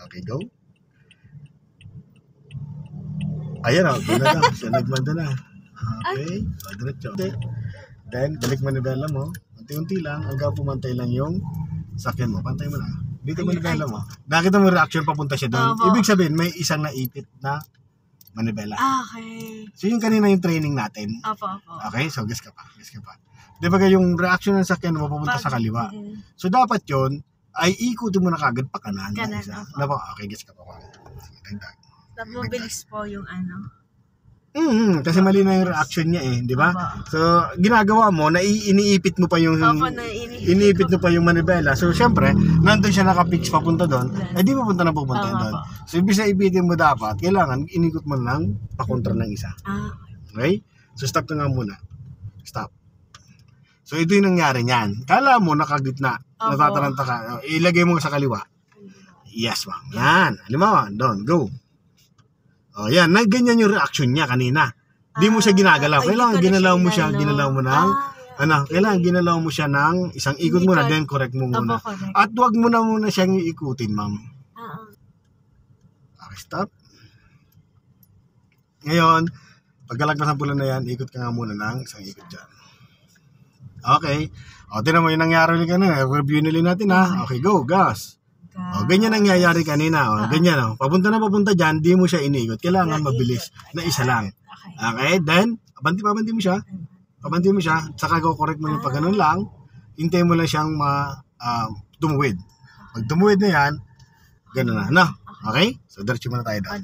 Okay, go. Ayan o, doon na. Siya nagmanda na. Okay, diretso. Then, balik manibela mo. Unti-unti lang, hanggang pumantay lang yung sakyan mo. Pantay mo na. Dito manibela mo. Nakita mo reaction, papunta siya doon. Ibig sabihin, may isang naipit na manibela. Okay. So, yung kanina yung training natin. Opo. Okay, so guess ka pa. Di ba yung reaction ng sakyan mo papunta sa kaliwa. So, dapat yun, ay ikutin mo na kagad pa kanan. Okay, guess ka pa. Dagdag. Mabilis po yung ano. Kasi mali na yung reaction niya eh, di ba? So, ginagawa mo, iniipit mo pa yung iniipit mo pa yung manibela. So, syempre, nandun siya nakapix papunta doon, di papunta na pupunta doon. So, ibig sa ipitin mo dapat, kailangan inikot mo lang pakontra ng isa. Okay? So, stop ka nga muna. Stop. So, ito yung nangyari niyan. Kala mo nakagitna, natataranta ka, ilagay mo sa kaliwa. Yes, ma'am. Yan. Halimbawa, doon, go. Oh, yan, ganyan yung reaction niya kanina. Di mo siya ginagalaw. Kailangan ginalaw mo siya, kailangan ginalaw mo siya ng isang ikot muna, then correct mo muna. At wag mo na muna siyang iikutin, ma'am. Okay, stop. Ngayon, pagkalagpas ng pula na yan, ikot ka nga muna ng isang ikot dyan. Okay. O, tinan mo yung nangyari ulit kanina. Review nila natin ha. Okay, go, gas. O, ganyan nangyayari kanina. O, ganyan o. Papunta dyan, di mo siya iniikot. Kailangan mabilis na isa lang. Okay, then, pabanti mo siya. Saka correct mo yung pag ganun lang. Hintay mo lang siyang tumuwid. Pag tumuwid na yan, ganun na. No? Okay? So, diretso muna tayo doon.